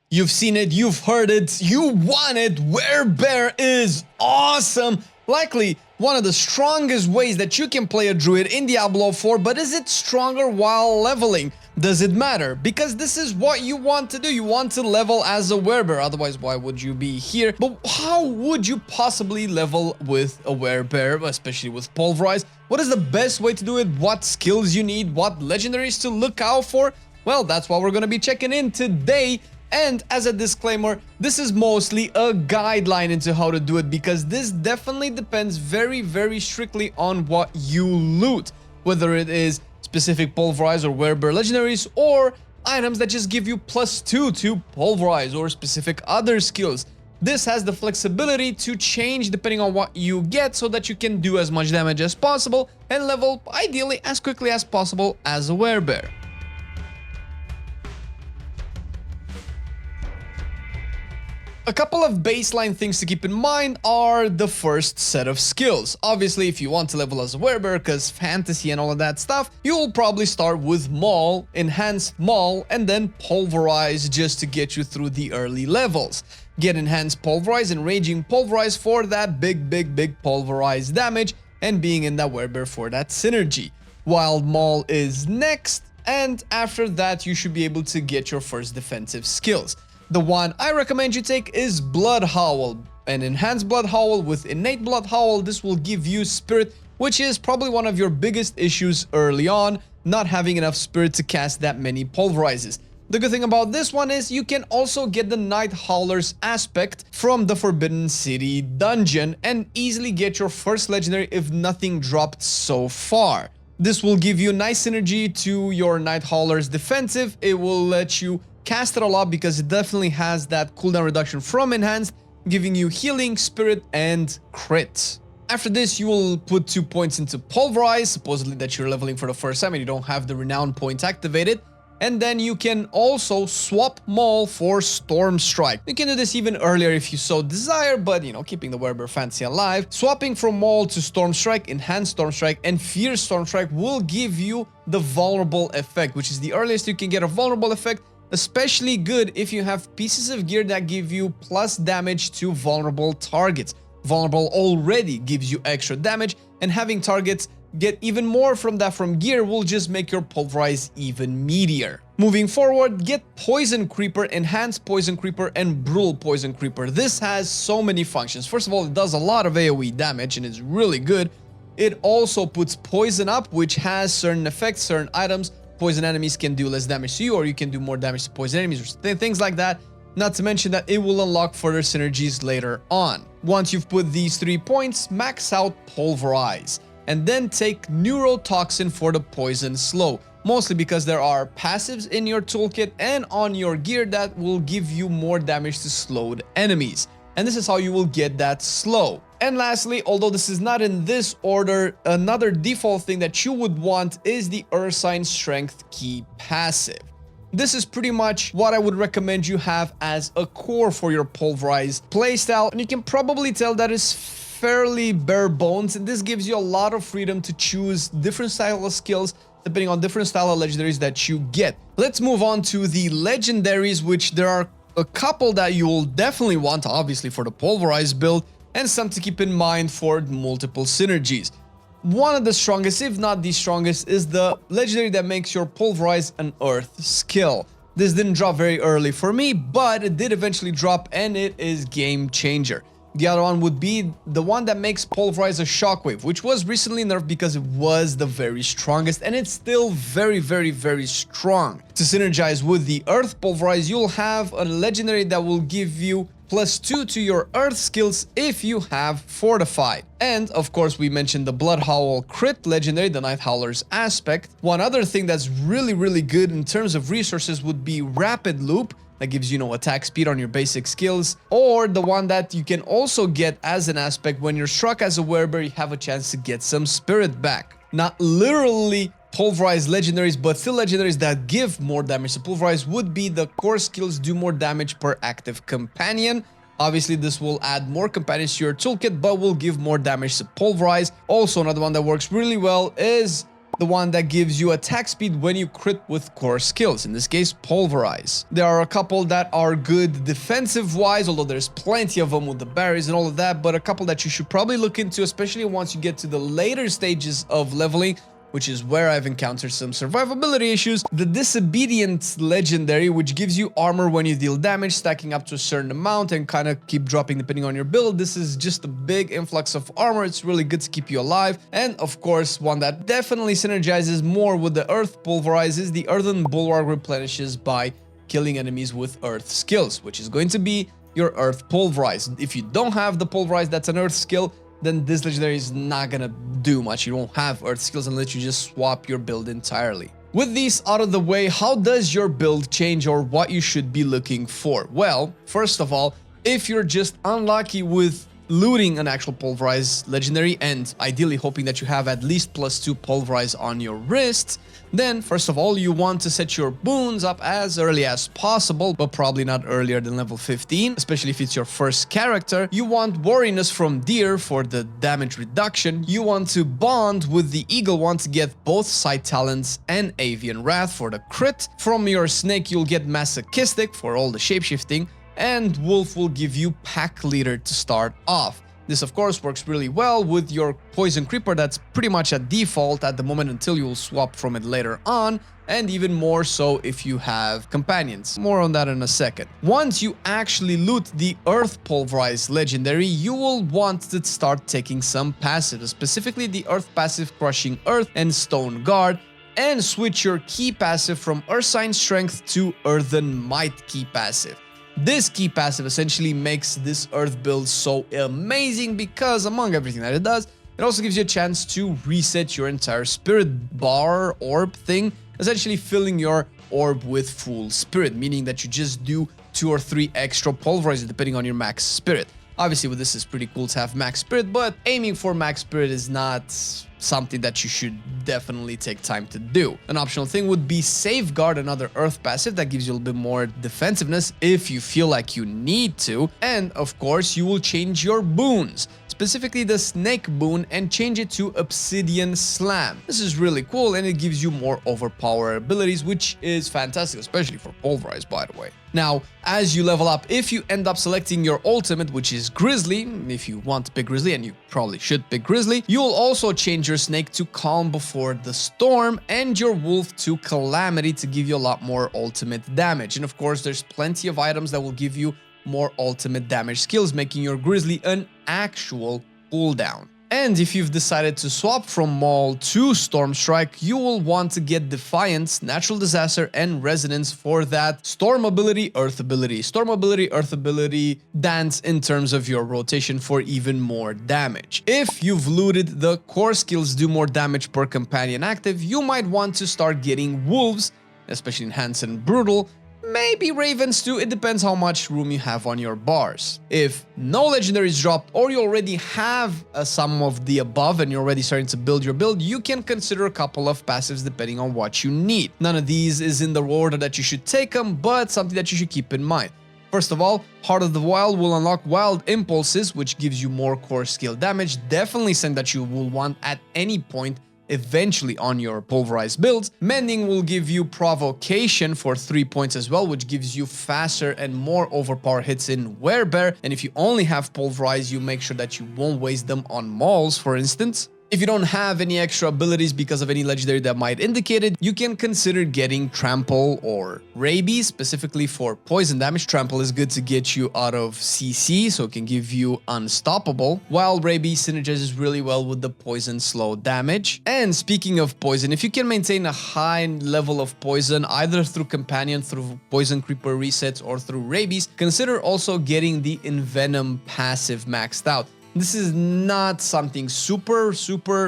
You've seen it, you've heard it, you want it. Werebear is awesome. Likely one of the strongest ways that you can play a druid in Diablo 4, but is it stronger while leveling? Does it matter? Because this is what you want to do. You want to level as a werebear, otherwise why would you be here? But how would you possibly level with a werebear, especially with Pulverize? What is the best way to do it? What skills you need? What legendaries to look out for? Well, that's what we're going to be checking in today. And as a disclaimer, this is mostly a guideline into how to do it, because this definitely depends very strictly on what you loot, whether it is specific Pulverize or werebear legendaries, or items that just give you +2 to Pulverize, or specific other skills. This has the flexibility to change depending on what you get, so that you can do as much damage as possible and level ideally as quickly as possible as a werebear. A couple of baseline things to keep in mind are the first set of skills. Obviously, if you want to level as a werebear, because fantasy and all of that stuff, you will probably start with Maul, Enhanced Maul, and then Pulverize just to get you through the early levels. Get Enhanced Pulverize and Raging Pulverize for that big Pulverize damage, and being in that werebear for that synergy. Wild Maul is next, and after that you should be able to get your first defensive skills. The one I recommend you take is Blood Howl, an enhanced Blood Howl with innate Blood Howl. This will give you Spirit, which is probably one of your biggest issues early on, not having enough Spirit to cast that many Pulverizes. The good thing about this one is you can also get the Night Howler's aspect from the Forbidden City dungeon and easily get your first legendary if nothing dropped so far. This will give you nice synergy to your Night Howler's defensive. It will let you cast it a lot because it definitely has that cooldown reduction from enhanced, giving you healing, spirit, and crit. After this, you will put 2 points into Pulverize, supposedly that you're leveling for the first time and you don't have the renown point activated. And then you can also swap Maul for Storm Strike. You can do this even earlier if you so desire, but you know, keeping the werebear fantasy alive. Swapping from Maul to Storm Strike, Enhanced Storm Strike, and Fierce Storm Strike will give you the vulnerable effect, which is the earliest you can get a vulnerable effect. Especially good if you have pieces of gear that give you plus damage to vulnerable targets. Vulnerable already gives you extra damage, and having targets get even more from that from gear will just make your Pulverize even meatier. Moving forward, get Poison Creeper, Enhanced Poison Creeper, and Brutal Poison Creeper. This has so many functions. First of all, it does a lot of AoE damage and is really good. It also puts poison up, which has certain effects, certain items. Poison enemies can do less damage to you, or you can do more damage to poison enemies, or things like that. Not to mention that it will unlock further synergies later on. Once you've put these 3 points, max out Pulverize, and then take Neurotoxin for the poison slow. Mostly because there are passives in your toolkit and on your gear that will give you more damage to slowed enemies. And this is how you will get that slow. And lastly, although this is not in this order, another default thing that you would want is the Ursine Strength Key passive. This is pretty much what I would recommend you have as a core for your Pulverize playstyle, and you can probably tell that is fairly bare bones, and this gives you a lot of freedom to choose different style of skills depending on different style of legendaries that you get. Let's move on to the legendaries, which there are a couple that you will definitely want, obviously, for the Pulverize build, and some to keep in mind for multiple synergies. One of the strongest, if not the strongest, is the legendary that makes your Pulverize an Earth skill. This didn't drop very early for me, but it did eventually drop, and it is game changer. The other one would be the one that makes Pulverize a Shockwave, which was recently nerfed because it was the very strongest, and it's still very strong. To synergize with the Earth Pulverize, you'll have a legendary that will give you +2 to your Earth skills if you have Fortified. And of course, we mentioned the Blood Howl crit legendary, the Night Howler's aspect. One other thing that's really good in terms of resources would be Rapid Loop, that gives you, attack speed on your basic skills, or the one that you can also get as an aspect when you're struck as a werebear, you have a chance to get some spirit back. Not literally Pulverize legendaries, but still legendaries that give more damage to Pulverize would be the core skills do more damage per active companion. Obviously, this will add more companions to your toolkit, but will give more damage to Pulverize. Also, another one that works really well is the one that gives you attack speed when you crit with core skills, in this case Pulverize. There are a couple that are good defensive wise, although there's plenty of them with the berries and all of that, but a couple that you should probably look into, especially once you get to the later stages of leveling, which is where I've encountered some survivability issues. The Disobedient Legendary, which gives you armor when you deal damage, stacking up to a certain amount and kind of keep dropping depending on your build. This is just a big influx of armor. It's really good to keep you alive. And of course, one that definitely synergizes more with the Earth Pulverize is the Earthen Bulwark replenishes by killing enemies with Earth skills, which is going to be your Earth Pulverize. If you don't have the Pulverize, that's an Earth skill, then this legendary is not gonna do much. You won't have Earth skills unless you just swap your build entirely. With these out of the way, how does your build change or what you should be looking for? Well, first of all, if you're just unlucky with looting an actual Pulverize legendary and ideally hoping that you have at least +2 Pulverize on your wrists, then first of all you want to set your boons up as early as possible, but probably not earlier than level 15, especially if it's your first character. You want Wariness from Deer for the damage reduction. You want to bond with the Eagle one to get both Sight Talents and Avian Wrath for the crit. From your Snake you'll get Masochistic for all the shapeshifting, and Wolf will give you Pack Leader to start off. This of course works really well with your Poison Creeper that's pretty much a default at the moment until you'll swap from it later on, and even more so if you have companions. More on that in a second. Once you actually loot the Earth Pulverize legendary, you will want to start taking some passives, specifically the Earth passive Crushing Earth and Stone Guard, and switch your key passive from Ursine Strength to Earthen Might key passive. This key passive essentially makes this Earth build so amazing because, among everything that it does, it also gives you a chance to reset your entire spirit bar orb thing, essentially filling your orb with full spirit, meaning that you just do 2 or 3 extra pulverizers depending on your max spirit. Obviously, with this is pretty cool to have max spirit, but aiming for max spirit is not something that you should definitely take time to do. An optional thing would be Safeguard, another Earth passive that gives you a little bit more defensiveness if you feel like you need to. And of course, you will change your boons, specifically the Snake boon, and change it to Obsidian Slam. This is really cool and it gives you more overpower abilities, which is fantastic, especially for Pulverize, by the way. Now, as you level up, if you end up selecting your ultimate, which is Grizzly, if you want to pick Grizzly, and you probably should pick Grizzly, you'll also change your Snake to Calm Before the Storm and your Wolf to Calamity to give you a lot more ultimate damage. And of course, there's plenty of items that will give you more ultimate damage skills, making your Grizzly an actual cooldown. And if you've decided to swap from Maul to Storm Strike, you will want to get Defiance, Natural Disaster, and Resonance for that Storm ability, Earth ability. Storm ability, Earth ability, dance in terms of your rotation for even more damage. If you've looted the core skills do more damage per companion active, you might want to start getting Wolves, especially Enhanced and Brutal, maybe Ravens too, it depends how much room you have on your bars. If no legendaries drop or you already have some of the above and you're already starting to build your build, you can consider a couple of passives depending on what you need. None of these is in the order that you should take them, but something that you should keep in mind. First of all, Heart of the Wild will unlock Wild Impulses, which gives you more core skill damage, definitely something that you will want at any point eventually on your pulverized builds. Mending will give you Provocation for 3 points as well, which gives you faster and more overpower hits in Werebear. And if you only have pulverize, you make sure that you won't waste them on mauls, for instance. If you don't have any extra abilities because of any legendary that might indicate it, you can consider getting Trample or Rabies, specifically for poison damage. Trample is good to get you out of CC, so it can give you Unstoppable, while Rabies synergizes really well with the poison slow damage. And speaking of poison, if you can maintain a high level of poison, either through Companion, through Poison Creeper resets, or through Rabies, consider also getting the Envenom passive maxed out. This is not something super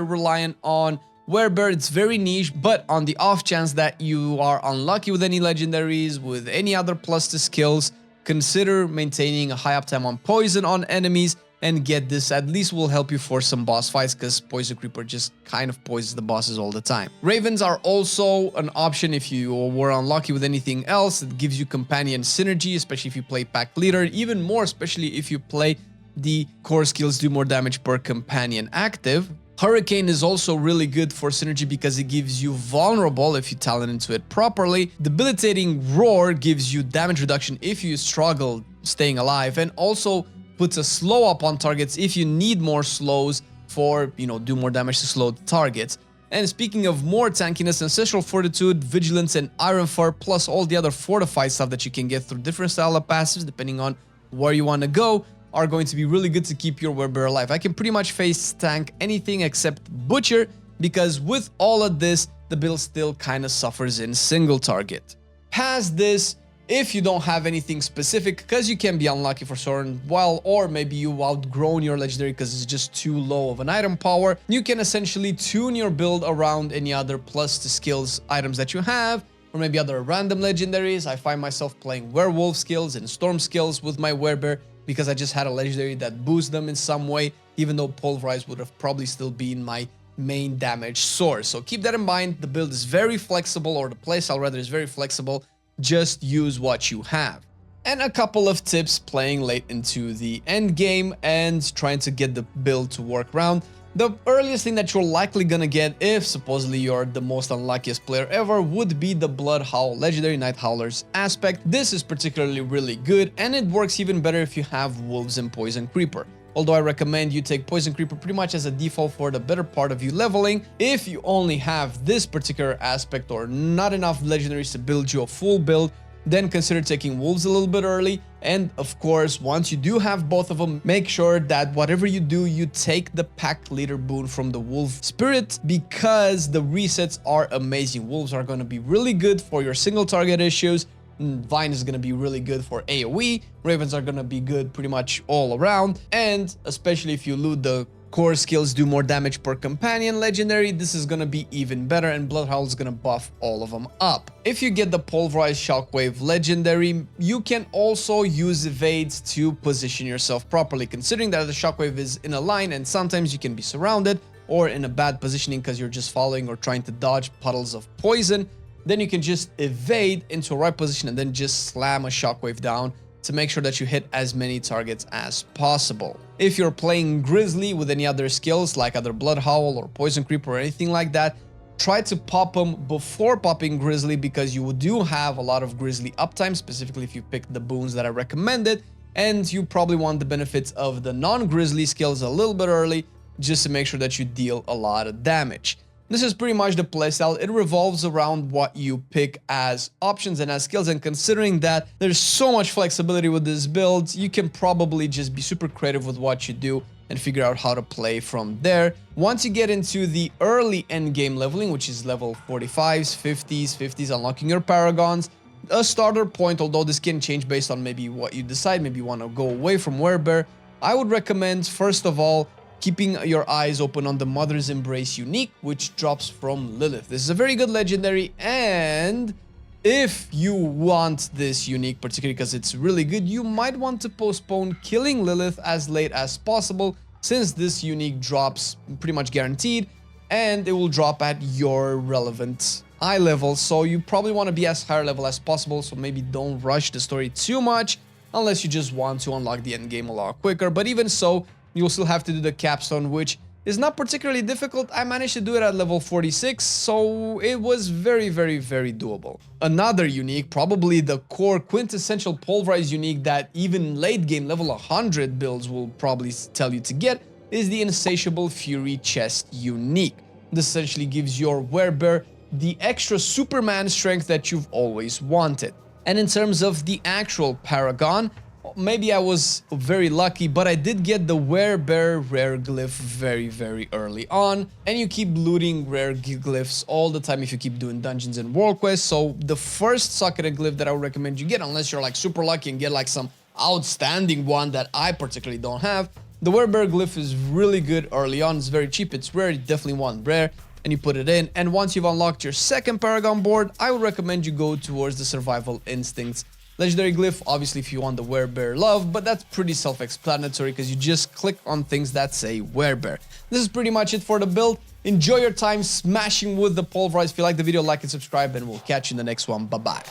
reliant on Werebear. It's very niche, but on the off chance that you are unlucky with any legendaries, with any other plus to skills, consider maintaining a high uptime on poison on enemies and get this. At least will help you for some boss fights, because Poison Creeper just kind of poisons the bosses all the time. Ravens are also an option if you were unlucky with anything else. It gives you companion synergy, especially if you play Pack Leader, even more especially if you play the core skills do more damage per companion active. Hurricane is also really good for synergy because it gives you vulnerable if you talent into it properly. Debilitating Roar gives you damage reduction if you struggle staying alive, and also puts a slow up on targets if you need more slows for, do more damage to slow targets. And speaking of more tankiness, Ancestral Fortitude, Vigilance, and Iron Fur, plus all the other fortified stuff that you can get through different style of passives, depending on where you want to go, are going to be really good to keep your Werebear alive. I can pretty much face tank anything except Butcher, because with all of this, the build still kind of suffers in single target. Past this, if you don't have anything specific, because you can be unlucky for certain while, or maybe you've outgrown your legendary because it's just too low of an item power, you can essentially tune your build around any other plus to skills items that you have, or maybe other random legendaries. I find myself playing werewolf skills and storm skills with my Werebear because I just had a legendary that boosts them in some way, even though Pulverize would have probably still been my main damage source. So keep that in mind. The build is very flexible, or the playstyle rather is very flexible. Just use what you have. And a couple of tips playing late into the end game and trying to get the build to work around. The earliest thing that you're likely gonna get, if supposedly you're the most unluckiest player ever, would be the Blood Howl Legendary Night Howlers aspect. This is particularly really good, and it works even better if you have Wolves and Poison Creeper. Although I recommend you take Poison Creeper pretty much as a default for the better part of you leveling. If you only have this particular aspect or not enough legendaries to build you a full build, then consider taking Wolves a little bit early. And of course, once you do have both of them, make sure that whatever you do, you take the Pack Leader boon from the Wolf Spirit, because the resets are amazing. Wolves are going to be really good for your single target issues. Vine is going to be really good for AoE, Ravens are going to be good pretty much all around, and especially if you loot the core skills, do more damage per companion legendary, this is going to be even better, and Bloodhowl is going to buff all of them up. If you get the Pulverize Shockwave legendary, you can also use evades to position yourself properly, considering that the Shockwave is in a line and sometimes you can be surrounded or in a bad positioning because you're just following or trying to dodge puddles of poison. Then you can just evade into a right position and then just slam a shockwave down to make sure that you hit as many targets as possible. If you're playing Grizzly with any other skills like either Blood Howl or Poison Creeper or anything like that, try to pop them before popping Grizzly, because you do have a lot of Grizzly uptime, specifically if you pick the boons that I recommended, and you probably want the benefits of the non-Grizzly skills a little bit early just to make sure that you deal a lot of damage. This is pretty much the playstyle. It revolves around what you pick as options and as skills, and considering that there's so much flexibility with this build, you can probably just be super creative with what you do and figure out how to play from there. Once you get into the early end game leveling, which is level 45s, 50s, unlocking your paragons, a starter point, although this can change based on maybe what you decide, maybe you want to go away from Werebear, I would recommend first of all keeping your eyes open on the Mother's Embrace unique, which drops from Lilith. This is a very good legendary, and if you want this unique particularly because it's really good, you might want to postpone killing Lilith as late as possible, since this unique drops pretty much guaranteed, and it will drop at your relevant eye level, so you probably want to be as higher level as possible, so maybe don't rush the story too much, unless you just want to unlock the end game a lot quicker. But even so, you'll still have to do the capstone, which is not particularly difficult. I managed to do it at level 46, so it was very doable. Another unique, probably the core quintessential Pulverize unique that even late game level 100 builds will probably tell you to get, is the Insatiable Fury chest unique. This essentially gives your Werebear the extra Superman strength that you've always wanted. And in terms of the actual Paragon, maybe I was very lucky, but I did get the Werebear rare glyph very early on, and you keep looting rare glyphs all the time if you keep doing dungeons and world quests. So the first socketed glyph that I would recommend you get, unless you're like super lucky and get like some outstanding one that I particularly don't have, the Werebear glyph is really good early on. It's very cheap, it's rare, you definitely want rare, and you put it in. And once you've unlocked your second Paragon board, I would recommend you go towards the Survival Instincts legendary glyph, obviously if you want the Werebear love, but that's pretty self-explanatory because you just click on things that say Werebear. This is pretty much it for the build. Enjoy your time smashing with the Pulverize. If you like the video, like and subscribe, and we'll catch you in the next one. Bye-bye.